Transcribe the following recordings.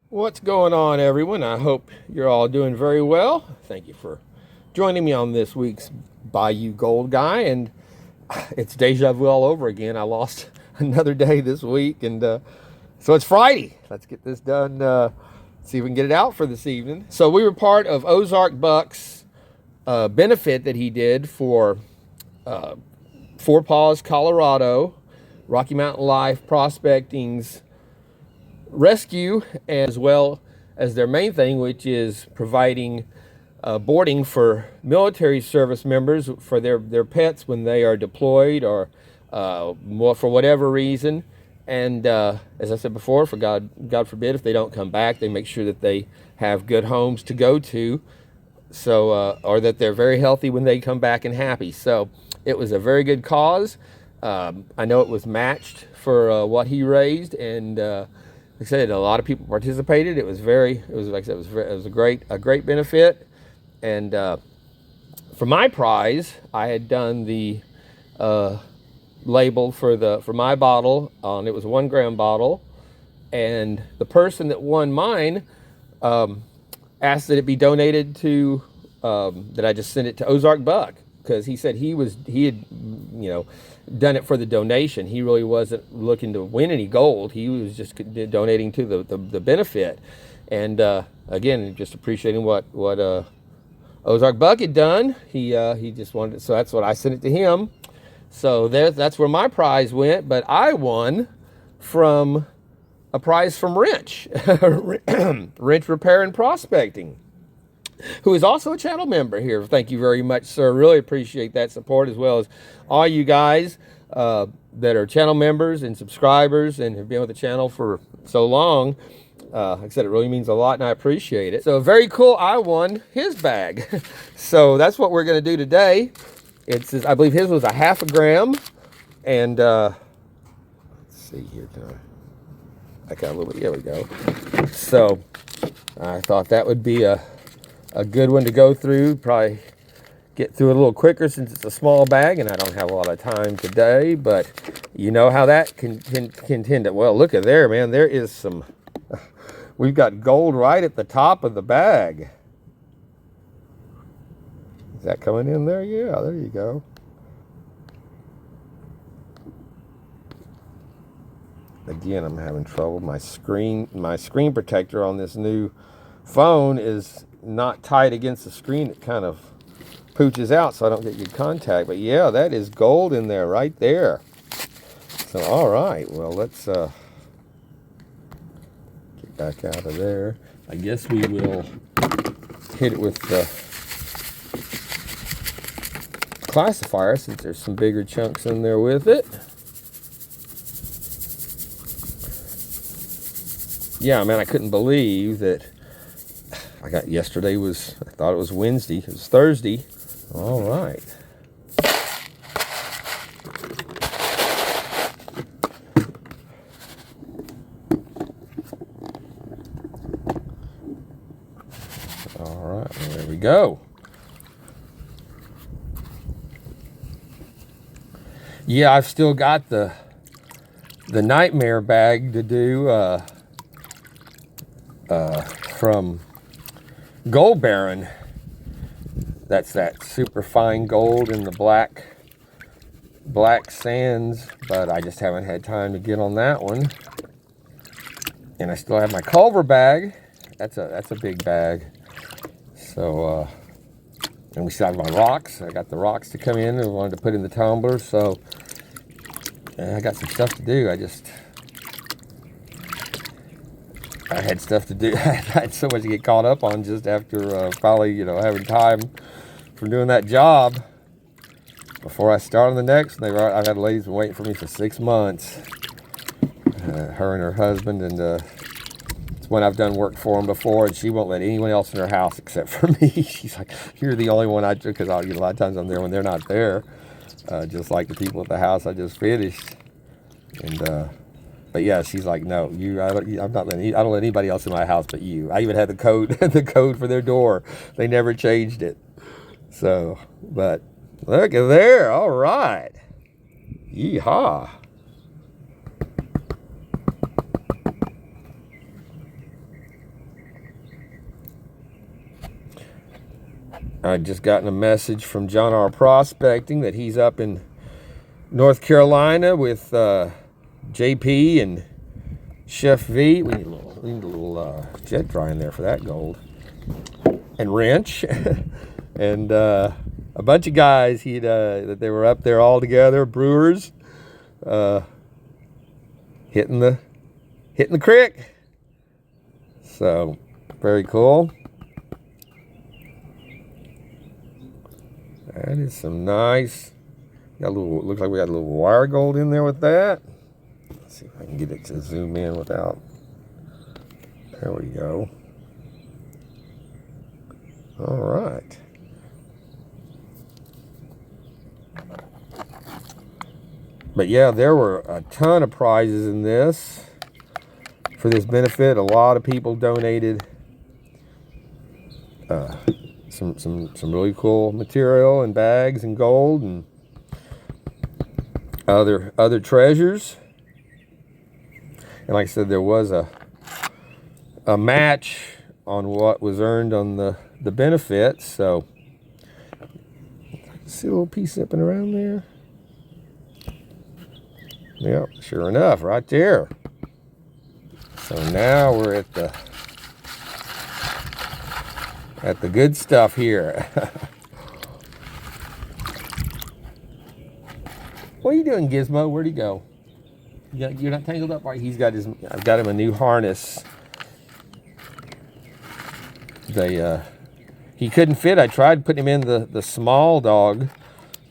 What's going on, everyone? I hope you're all doing very well. Thank you for joining me on this week's Bayou Gold Guy, and it's deja vu all over again. I lost another day this week, and so it's Friday. Let's get this done. See if we can get it out for this evening. So we were part of Ozark Buck's benefit that he did for Paws, Colorado, Rocky Mountain Life Prospecting's rescue, as well as their main thing, which is providing boarding for military service members for their pets when they are deployed or for whatever reason. And as I said before, for God forbid, if they don't come back, they make sure that they have good homes to go to, so or that they're very healthy when they come back and happy. So it was a very good cause. I know it was matched for what he raised, and like I said, a lot of people participated. It was a great benefit. And for my prize, I had done the label for my bottle, and it was a 1 gram bottle. And the person that won mine asked that it be donated to that I just send it to Ozark Buck, because he said he had done it for the donation. He really wasn't looking to win any gold. He was just donating to the benefit. And again, just appreciating what Ozark Buck had done. He just wanted it, so that's what I sent it to him. So that's where my prize went. But I won from a prize from Wrench, Wrench Repair and Prospecting, who is also a channel member here. Thank you very much, sir. Really appreciate that support, as well as all you guys that are channel members and subscribers and have been with the channel for so long. Like I said, it really means a lot, and I appreciate it. So very cool. I won his bag. So that's what we're going to do today. I believe his was a 1/2 gram. And let's see here. I got a little bit. There we go. So I thought that would be a good one to go through. Probably get through it a little quicker since it's a small bag and I don't have a lot of time today, but you know how that can tend to. Well, look at there, man. There is some, we've got gold right at the top of the bag. Is that coming in there? Yeah, there you go. Again, I'm having trouble. My screen protector on this new phone is not tight against the screen. It kind of pooches out so I don't get good contact. But yeah, that is gold in there right there. So all right, well, let's get back out of there. I guess we will hit it with the classifier, since there's some bigger chunks in there with it. Yeah, man, I couldn't believe that I thought it was Wednesday. It was Thursday. All right. All right, well, there we go. Yeah, I've still got the nightmare bag to do from Gold Baron. That's that super fine gold in the black sands, but I just haven't had time to get on that one. And I still have my Culver bag. That's a big bag. So and we still have my rocks. I got the rocks to come in and wanted to put in the tumbler. So I got some stuff to do. I had stuff to do. I had so much to get caught up on just after finally, having time from doing that job before I start on the next. I've had ladies been waiting for me for 6 months. Her and her husband, and it's when I've done work for them before, and she won't let anyone else in her house except for me. She's like, "You're the only one because a lot of times I'm there when they're not there, just like the people at the house I just finished." And but yeah, she's like, "No, I don't let anybody else in my house but you." I even had the code for their door. They never changed it. So, but look at there. All right. Yeehaw. I just gotten a message from John R. Prospecting that he's up in North Carolina with JP and Chef V. We need a little jet dry in there for that gold. And Wrench. And a bunch of guys that they were up there all together, brewers, hitting the creek. So very cool. That is some nice. Got a little. Looks like we got a little wire gold in there with that. Let's see if I can get it to zoom in without. There we go. All right. But yeah, there were a ton of prizes in this for this benefit. A lot of people donated some really cool material and bags and gold and other treasures. And like I said, there was a match on what was earned on the benefit. So see a little piece zipping around there. Yep, sure enough, right there. So now we're at the good stuff here. What are you doing, Gizmo? Where'd he go? You're not tangled up, right? I've got him a new harness. He couldn't fit. I tried putting him in the small dog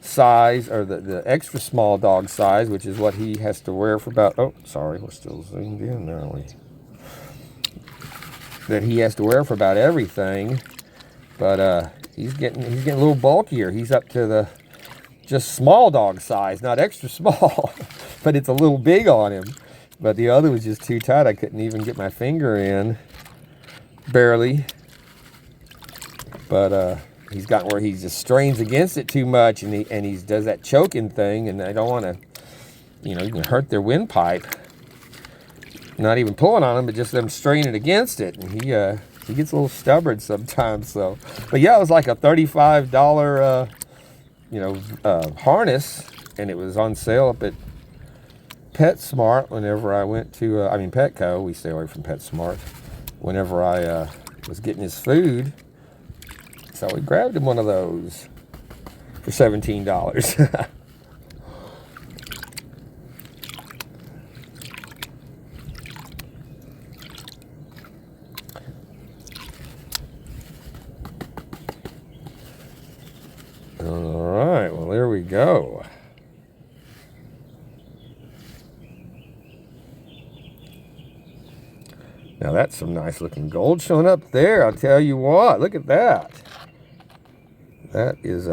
size, or the extra small dog size, which is what he has to wear for about, oh, sorry, we're still zoomed in, aren't we? That he has to wear for about everything. But he's getting a little bulkier. He's up to the just small dog size, not extra small. But it's a little big on him. But the other was just too tight. I couldn't even get my finger in. Barely. But he's gotten where he just strains against it too much, and he does that choking thing, and I don't want to, you can hurt their windpipe. Not even pulling on him, but just them straining against it, and he gets a little stubborn sometimes. So, but yeah, it was like a $35 harness, and it was on sale up at PetSmart whenever I went to Petco. We stay away from PetSmart. Whenever I was getting his food. So we grabbed him one of those for $17. All right, well, there we go. Now that's some nice looking gold showing up there. I'll tell you what, look at that. That is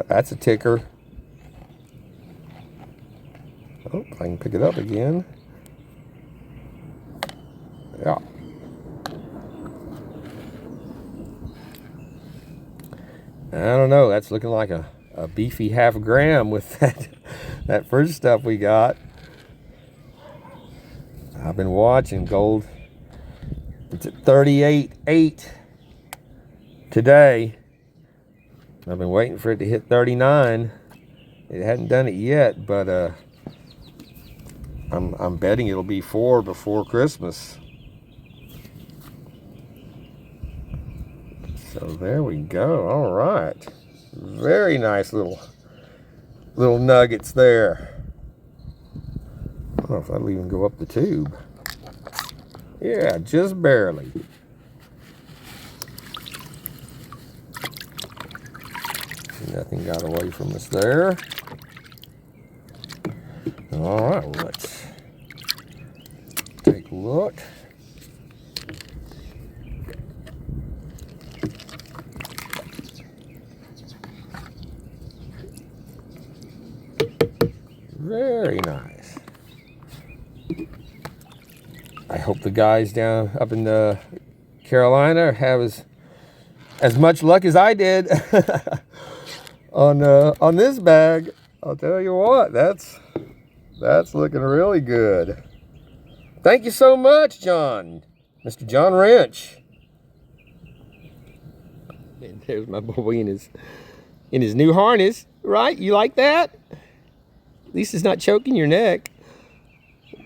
that's a ticker. Oh, if I can pick it up again. Yeah. I don't know, that's looking like a beefy half gram with that first stuff we got. I've been watching gold. It's at 38.8 today. I've been waiting for it to hit 39. It hadn't done it yet, but I'm betting it'll be 4 before Christmas. So there we go. All right, very nice little nuggets there. I don't know if that'll even go up the tube. Yeah, just barely. Nothing got away from us there. All right, well, let's take a look. Very nice. I hope the guys down up in Carolina have as much luck as I did on this bag. I'll tell you what, that's looking really good. Thank you so much, John, Mr. John Wrench. And there's my boy in his new harness, right? You like that? At least it's not choking your neck.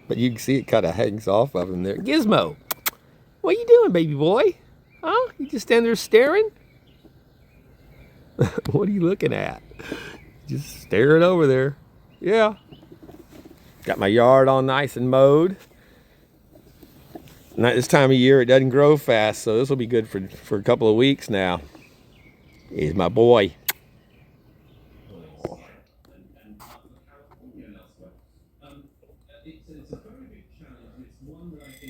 But you can see it kind of hangs off of him there. Gizmo, what you doing, baby boy? Huh? You just stand there staring? What are you looking at? Just staring over there. Yeah. Got my yard all nice and mowed. Not this time of year, it doesn't grow fast, so this will be good for a couple of weeks now. Here's my boy.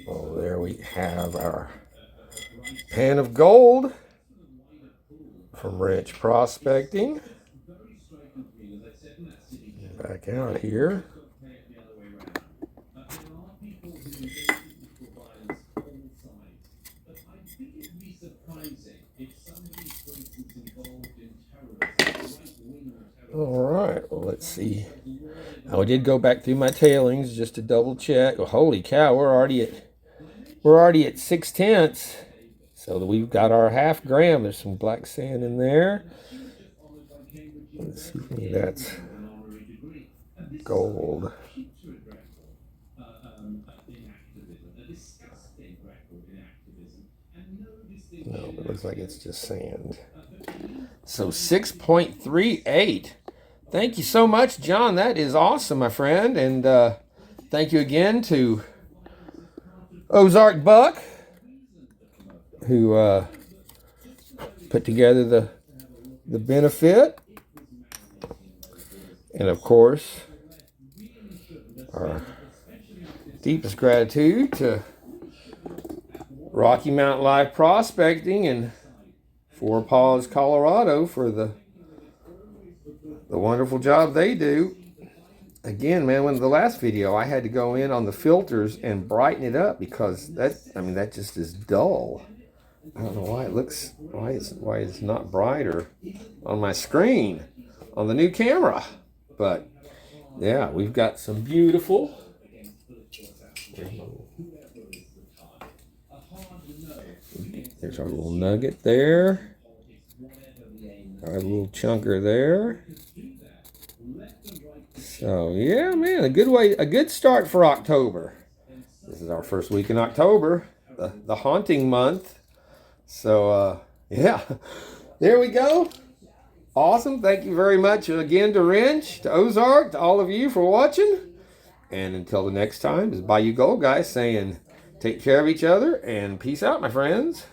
Oh, there we have our pan of gold from Wrench Prospecting. Back out here. All right, well, let's see. Now, I did go back through my tailings just to double check. Well, holy cow, we're already at 6/10. So we've got our half gram. There's some black sand in there. Let's see if that's gold. No, it looks like it's just sand. So 6.38. Thank you so much, John. That is awesome, my friend. And thank you again to Ozark Buck, who put together the benefit. And of course, our deepest gratitude to Rocky Mountain Life Prospecting and for Paws, Colorado, for the wonderful job they do. Again, man, when the last video, I had to go in on the filters and brighten it up because that just is dull. I don't know why it's not brighter on my screen on the new camera. But yeah, we've got some beautiful. There's our little nugget there. Our little chunker there. So yeah, man, a good start for October. This is our first week in October, the haunting month. So yeah, there we go. Awesome. Thank you very much again to Wrench, to Ozark, to all of you for watching. And until the next time, it's Bayou Gold Guy saying take care of each other and peace out, my friends.